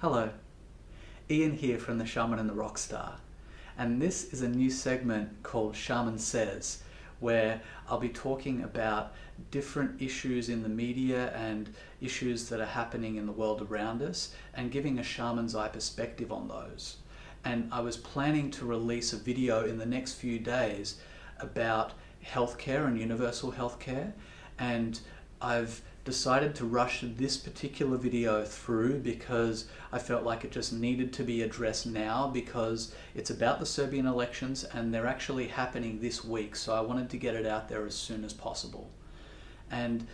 Hello, Ian here from the Shaman and the Rockstar, and this is a new segment called Shaman Says, where I'll be talking about different issues in the media and issues that are happening in the world around us and giving a shaman's eye perspective on those. And I was planning to release a video in the next few days about healthcare and universal healthcare, and I've decided to rush this particular video through because I felt like it just needed to be addressed now, because it's about the Serbian elections and they're actually happening this week, so I wanted to get it out there as soon as possible. And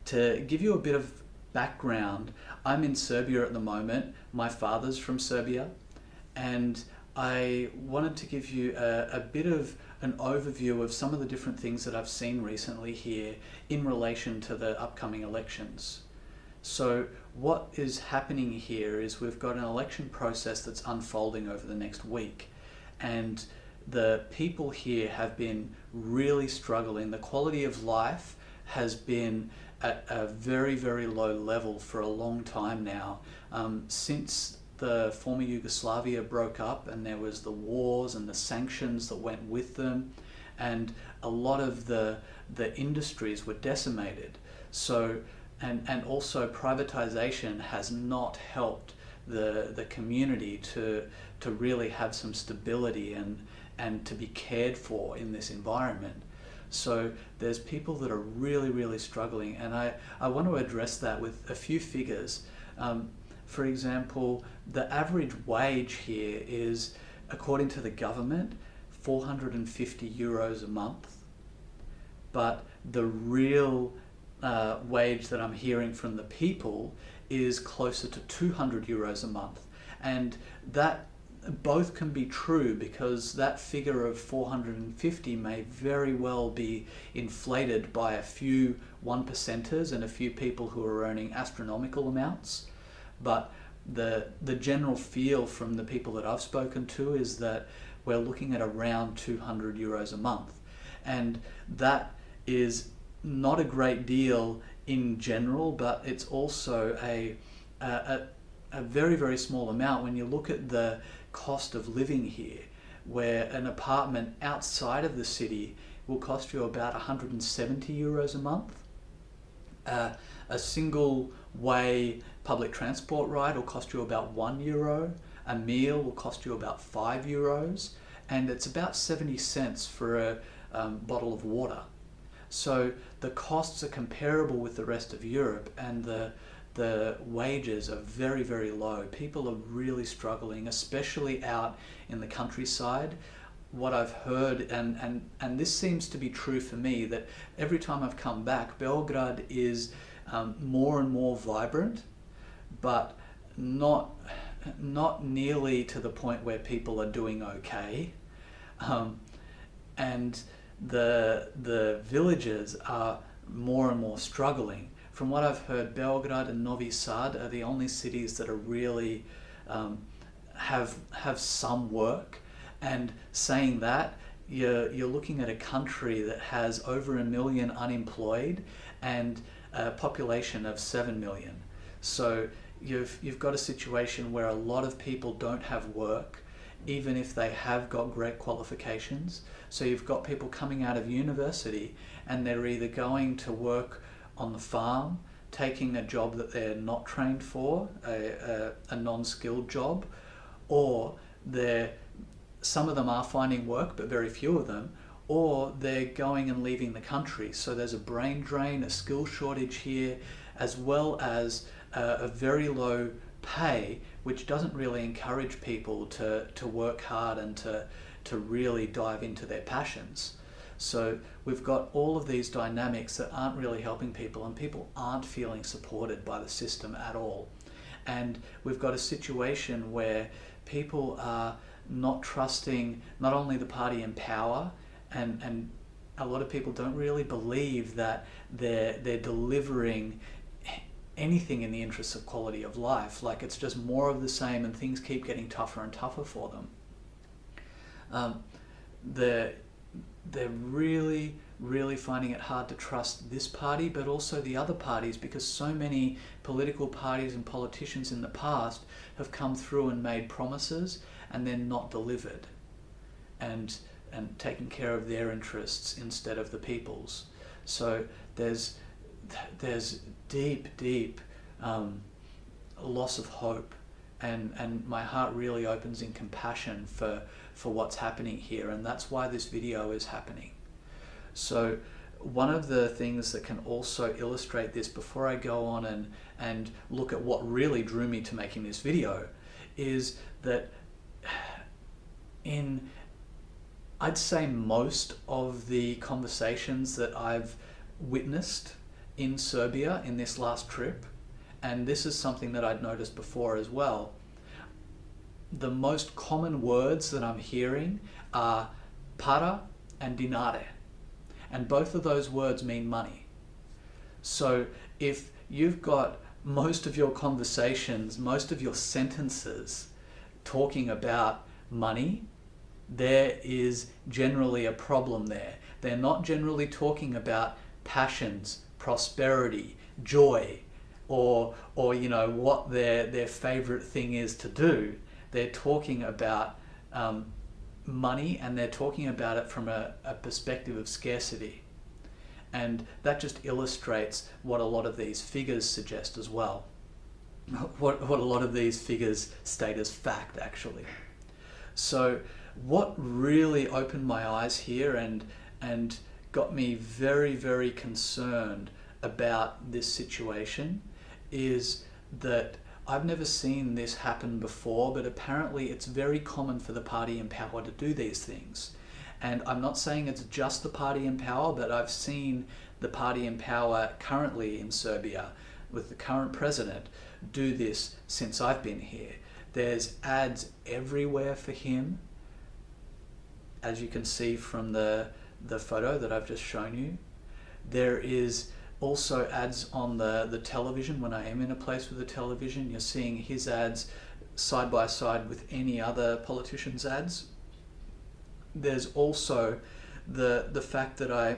to give you a bit of background, I'm in Serbia at the moment. My father's from Serbia, and I wanted to give you a bit of an overview of some of the different things that I've seen recently here in relation to the upcoming elections. So what is happening here is we've got an election process that's unfolding over the next week, and the people here have been really struggling. The quality of life has been at a very, very low level for a long time now, since the former Yugoslavia broke up and there was the wars and the sanctions that went with them, and a lot of the industries were decimated. So, and also privatization has not helped the community to really have some stability and to be cared for in this environment. So there's people that are really, really struggling, and I want to address that with a few figures. For example, the average wage here is, according to the government, 450 euros a month. But the real wage that I'm hearing from the people is closer to 200 euros a month. And that both can be true, because that figure of 450 may very well be inflated by a few 1%ers and a few people who are earning astronomical amounts. But the general feel from the people that I've spoken to is that we're looking at around 200 euros a month. And that is not a great deal in general, but it's also a very, very small amount when you look at the cost of living here, where an apartment outside of the city will cost you about 170 euros a month. A single way public transport ride will cost you about €1. A meal will cost you about €5, and it's about 70 cents for a bottle of water. So the costs are comparable with the rest of Europe, and the wages are very, very low. People are really struggling, especially out in the countryside. What I've heard, and this seems to be true for me, that every time I've come back, Belgrade is more and more vibrant, but not nearly to the point where people are doing okay. And the villages are more and more struggling. From what I've heard, Belgrade and Novi Sad are the only cities that are really have some work. And saying that, you're looking at a country that has over 1 million unemployed and a population of 7 million. So you've got a situation where a lot of people don't have work, even if they have got great qualifications. So you've got people coming out of university and they're either going to work on the farm, taking a job that they're not trained for, a non-skilled job, or some of them are finding work, but very few of them, or they're going and leaving the country. So there's a brain drain, a skill shortage here, as well as a very low pay, which doesn't really encourage people to work hard and to really dive into their passions. So we've got all of these dynamics that aren't really helping people, and people aren't feeling supported by the system at all. And we've got a situation where people are not trusting not only the party in power, and a lot of people don't really believe that they're delivering anything in the interests of quality of life. Like, it's just more of the same, and things keep getting tougher and tougher for them. They're really, really finding it hard to trust this party, but also the other parties, because so many political parties and politicians in the past have come through and made promises and then not delivered, and taken care of their interests instead of the people's. So there's deep loss of hope, and my heart really opens in compassion for what's happening here, and that's why this video is happening. So one of the things that can also illustrate this, before I go on and look at what really drew me to making this video, is that in, I'd say, most of the conversations that I've witnessed in Serbia in this last trip, and this is something that I'd noticed before as well, the most common words that I'm hearing are para and dinare. And both of those words mean money. So if you've got most of your conversations, most of your sentences talking about money, there is generally a problem there. They're not generally talking about passions, prosperity, joy, or you know, what their favorite thing is to do. They're talking about money, and they're talking about it from a perspective of scarcity. And that just illustrates what a lot of these figures suggest as well. What a lot of these figures state as fact, actually. So what really opened my eyes here and got me very, very concerned about this situation is that I've never seen this happen before, but apparently it's very common for the party in power to do these things. And I'm not saying it's just the party in power, but I've seen the party in power currently in Serbia with the current president do this since I've been here. There's ads everywhere for him, as you can see from the photo that I've just shown you. There is also ads on the television. When I am in a place with a television, you're seeing his ads side by side with any other politician's ads. There's also the fact that I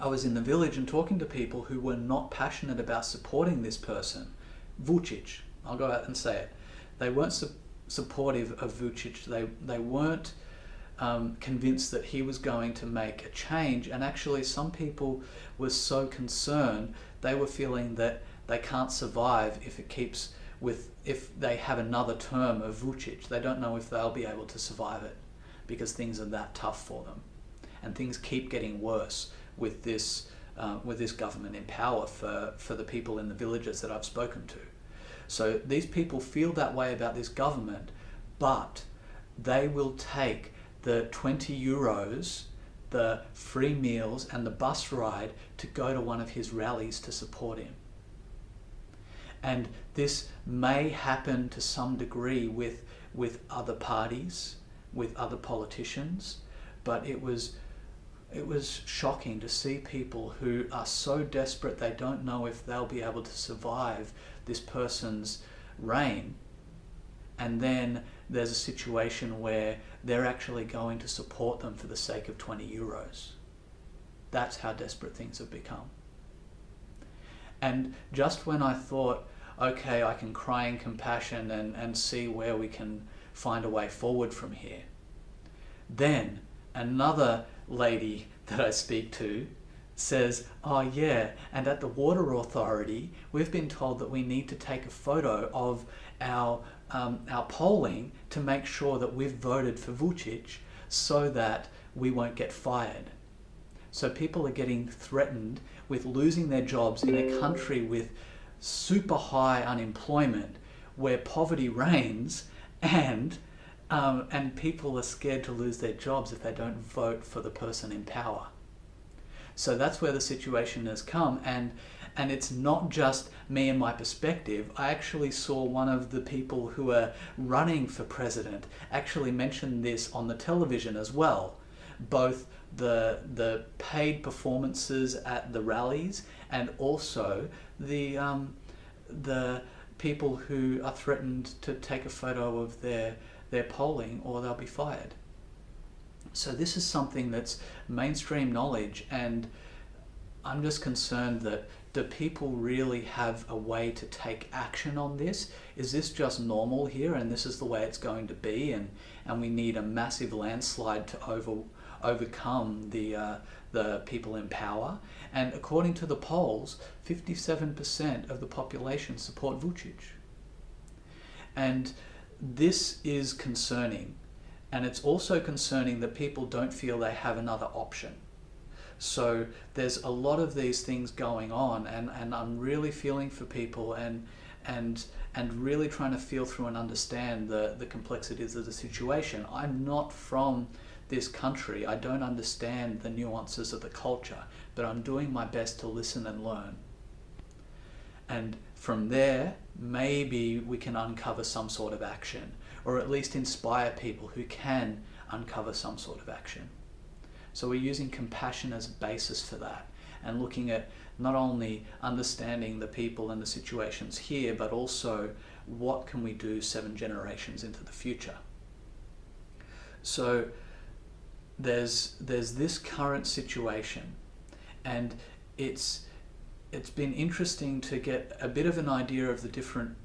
was in the village and talking to people who were not passionate about supporting this person, Vučić. I'll go out and say it. They weren't supportive of Vučić. They weren't convinced that he was going to make a change, and actually some people were so concerned, they were feeling that they can't survive if they have another term of Vučić. They don't know if they'll be able to survive it, because things are that tough for them, and things keep getting worse with this government in power for the people in the villages that I've spoken to. So these people feel that way about this government, but they will take the 20 euros, the free meals and the bus ride to go to one of his rallies to support him. And this may happen to some degree with other parties, with other politicians, but it was shocking to see people who are so desperate they don't know if they'll be able to survive this person's reign, and then there's a situation where they're actually going to support them for the sake of 20 euros. That's how desperate things have become. And just when I thought, okay, I can cry in compassion and see where we can find a way forward from here, then another lady that I speak to says, oh yeah, and at the water authority we've been told that we need to take a photo of our polling to make sure that we've voted for Vučić so that we won't get fired. So people are getting threatened with losing their jobs in a country with super high unemployment, where poverty reigns, and people are scared to lose their jobs if they don't vote for the person in power. So that's where the situation has come, and it's not just me and my perspective. I actually saw one of the people who are running for president actually mention this on the television as well. Both the paid performances at the rallies, and also the people who are threatened to take a photo of their polling or they'll be fired. So this is something that's mainstream knowledge, and I'm just concerned that do people really have a way to take action on this? Is this just normal here and this is the way it's going to be, and we need a massive landslide to overcome the people in power? And according to the polls, 57% of the population support Vucic. And this is concerning. And it's also concerning that people don't feel they have another option. So there's a lot of these things going on, and I'm really feeling for people and really trying to feel through and understand the complexities of the situation. I'm not from this country. I don't understand the nuances of the culture, but I'm doing my best to listen and learn. And from there, maybe we can uncover some sort of action, or at least inspire people who can uncover some sort of action. So we're using compassion as a basis for that, and looking at not only understanding the people and the situations here, but also what can we do 7 generations into the future. So there's this current situation, and it's been interesting to get a bit of an idea of the different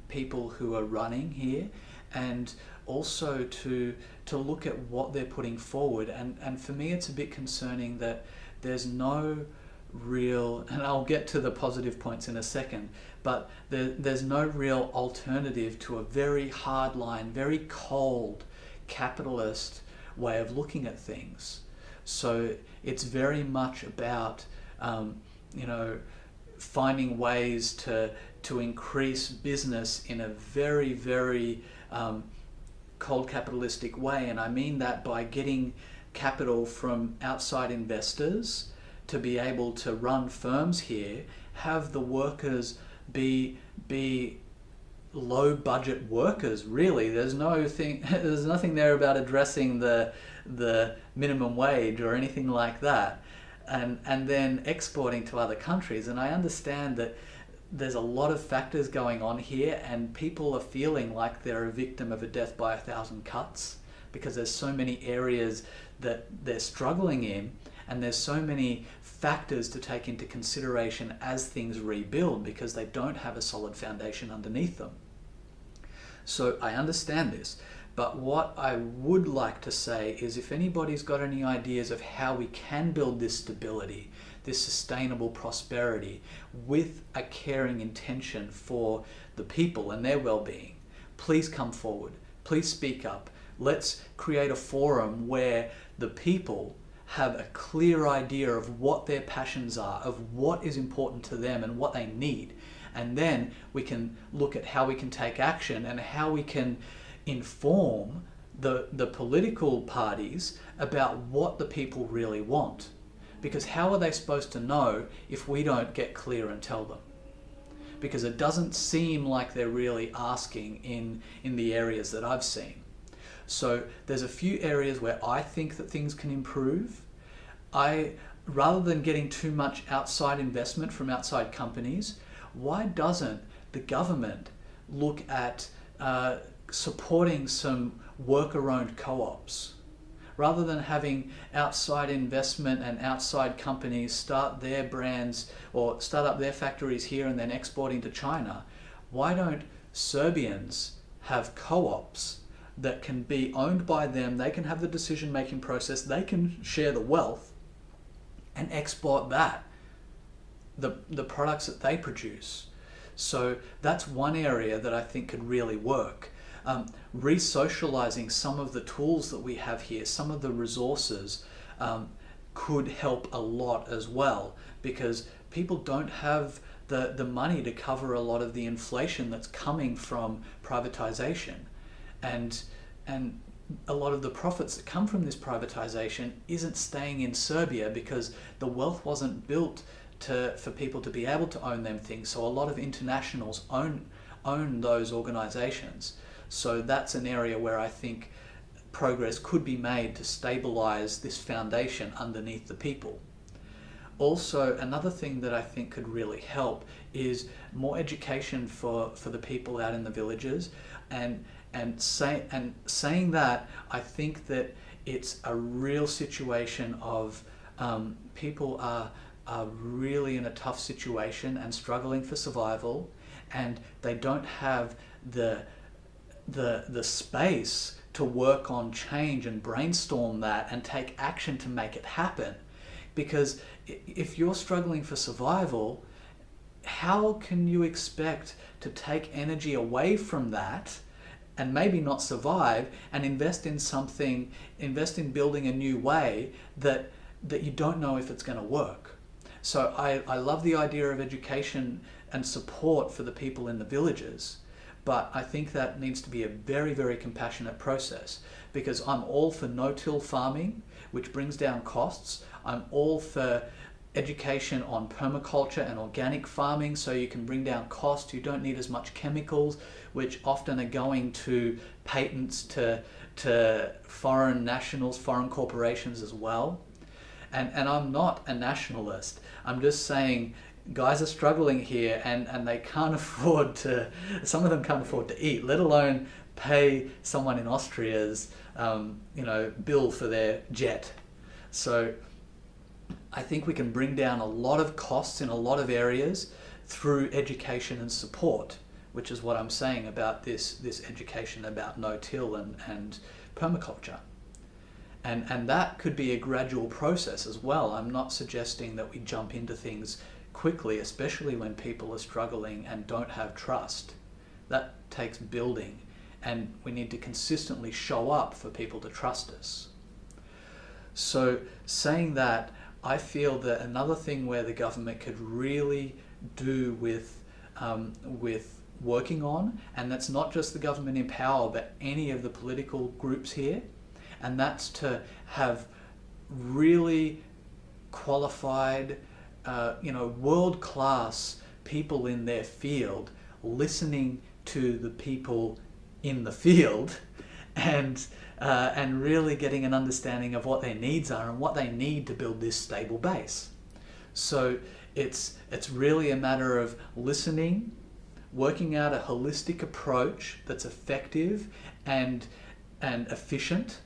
people who are running here, and also to look at what they're putting forward. And for me, it's a bit concerning that there's no real, and I'll get to the positive points in a second, but there's no real alternative to a very hardline, very cold capitalist way of looking at things. So it's very much about finding ways to increase business in a very, very cold capitalistic way. And I mean that by getting capital from outside investors to be able to run firms here, have the workers be low budget workers. Really, there's nothing there about addressing the minimum wage or anything like that, and then exporting to other countries. And I understand that there's a lot of factors going on here, and people are feeling like they're a victim of a death by 1,000 cuts, because there's so many areas that they're struggling in, and there's so many factors to take into consideration as things rebuild, because they don't have a solid foundation underneath them. So I understand this, but what I would like to say is, if anybody's got any ideas of how we can build this stability, this sustainable prosperity with a caring intention for the people and their well-being, please come forward. Please speak up. Let's create a forum where the people have a clear idea of what their passions are, of what is important to them and what they need. And then we can look at how we can take action and how we can inform the political parties about what the people really want. Because how are they supposed to know if we don't get clear and tell them? Because it doesn't seem like they're really asking in the areas that I've seen. So there's a few areas where I think that things can improve. Rather than getting too much outside investment from outside companies, why doesn't the government look at supporting some worker-owned co-ops? Rather than having outside investment and outside companies start their brands or start up their factories here and then exporting to China, why don't Serbians have co-ops that can be owned by them? They can have the decision-making process, they can share the wealth and export that, the products that they produce. So that's one area that I think could really work. Re-socializing some of the tools that we have here, some of the resources, could help a lot as well, because people don't have the money to cover a lot of the inflation that's coming from privatization, and a lot of the profits that come from this privatization isn't staying in Serbia because the wealth wasn't built for people to be able to own them things. So a lot of internationals own those organizations. So that's an area where I think progress could be made to stabilize this foundation underneath the people. Also, another thing that I think could really help is more education for the people out in the villages, and saying that, I think that it's a real situation of people are really in a tough situation and struggling for survival, and they don't have the space to work on change and brainstorm that and take action to make it happen. Because if you're struggling for survival, how can you expect to take energy away from that and maybe not survive and invest in building a new way that you don't know if it's going to work? So I love the idea of education and support for the people in the villages, but I think that needs to be a very, very compassionate process, because I'm all for no-till farming, which brings down costs. I'm all for education on permaculture and organic farming, so you can bring down costs. You don't need as much chemicals, which often are going to patents to foreign nationals, foreign corporations as well. And I'm not a nationalist. I'm just saying guys are struggling here, and they can't afford to, some of them can't afford to eat, let alone pay someone in Austria's bill for their jet. So I think we can bring down a lot of costs in a lot of areas through education and support, which is what I'm saying about this education about no-till and permaculture. And that could be a gradual process as well. I'm not suggesting that we jump into things quickly, especially when people are struggling and don't have trust. That takes building, and we need to consistently show up for people to trust us. So saying that, I feel that another thing where the government could really do with working on, and that's not just the government in power, but any of the political groups here, and that's to have really qualified, world-class people in their field listening to the people in the field, and really getting an understanding of what their needs are and what they need to build this stable base. So it's really a matter of listening, working out a holistic approach that's effective and efficient,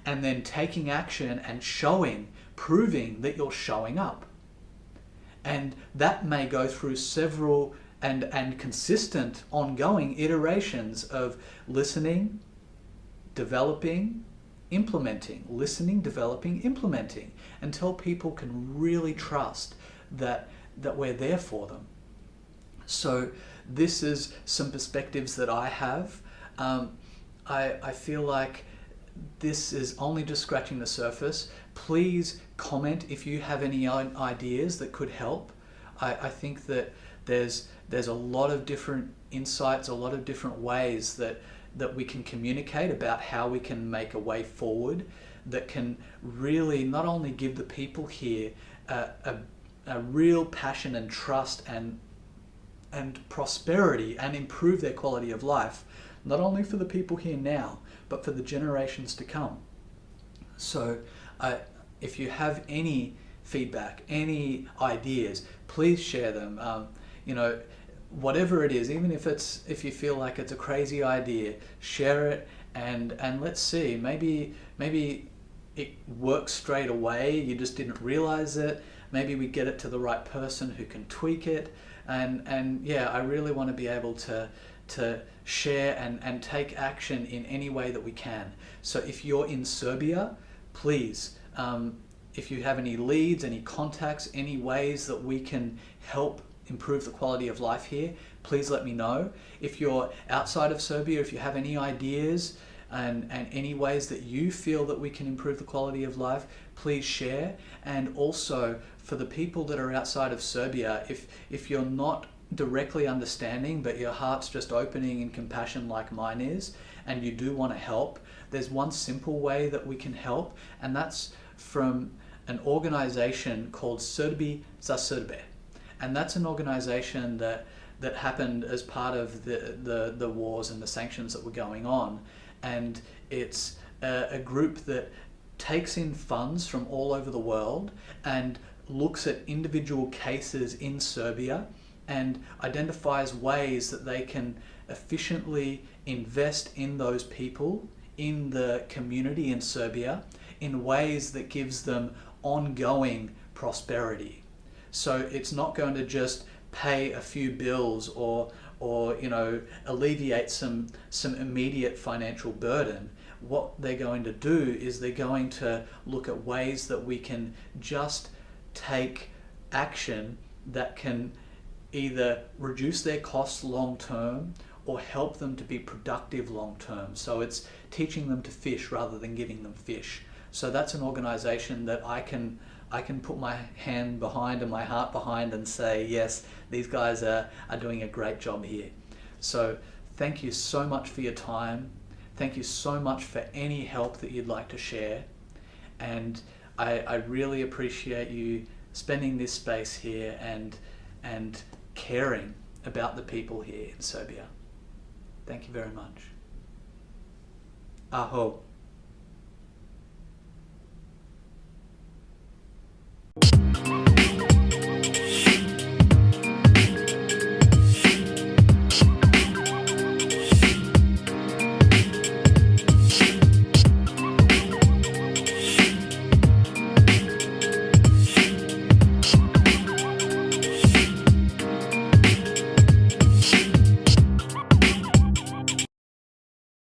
and then taking action and proving that you're showing up. And that may go through several and consistent ongoing iterations of listening, developing, implementing, listening, developing, implementing, until people can really trust that we're there for them. So this is some perspectives that I have. I feel like this is only just scratching the surface. Please comment if you have any ideas that could help. I think that there's a lot of different insights, a lot of different ways that we can communicate about how we can make a way forward that can really not only give the people here a real passion and trust and prosperity and improve their quality of life, not only for the people here now, but for the generations to come. So if you have any feedback, any ideas, please share them. Whatever it is, even if you feel like it's a crazy idea, share it and let's see. Maybe it works straight away, you just didn't realize it. Maybe we get it to the right person who can tweak it. And yeah, I really want to be able to share and take action in any way that we can. So if you're in Serbia, please, if you have any leads, any contacts, any ways that we can help improve the quality of life here, please let me know. If you're outside of Serbia, if you have any ideas and any ways that you feel that we can improve the quality of life, please share. And also for the people that are outside of Serbia, if you're not directly understanding but your heart's just opening in compassion like mine is, and you do want to help, there's one simple way that we can help, and that's from an organization called Serbi za Serbe. And that's an organization that happened as part of the wars and the sanctions that were going on. And it's a group that takes in funds from all over the world and looks at individual cases in Serbia and identifies ways that they can efficiently invest in those people in the community in Serbia in ways that gives them ongoing prosperity. So it's not going to just pay a few bills or alleviate some immediate financial burden. What they're going to do is they're going to look at ways that we can just take action that can either reduce their costs long term or help them to be productive long term. So it's teaching them to fish rather than giving them fish. So that's an organization that I can put my hand behind and my heart behind and say, yes, these guys are doing a great job here. So thank you so much for your time. Thank you so much for any help that you'd like to share. And I really appreciate you spending this space here and caring about the people here in Serbia. Thank you very much. Aho.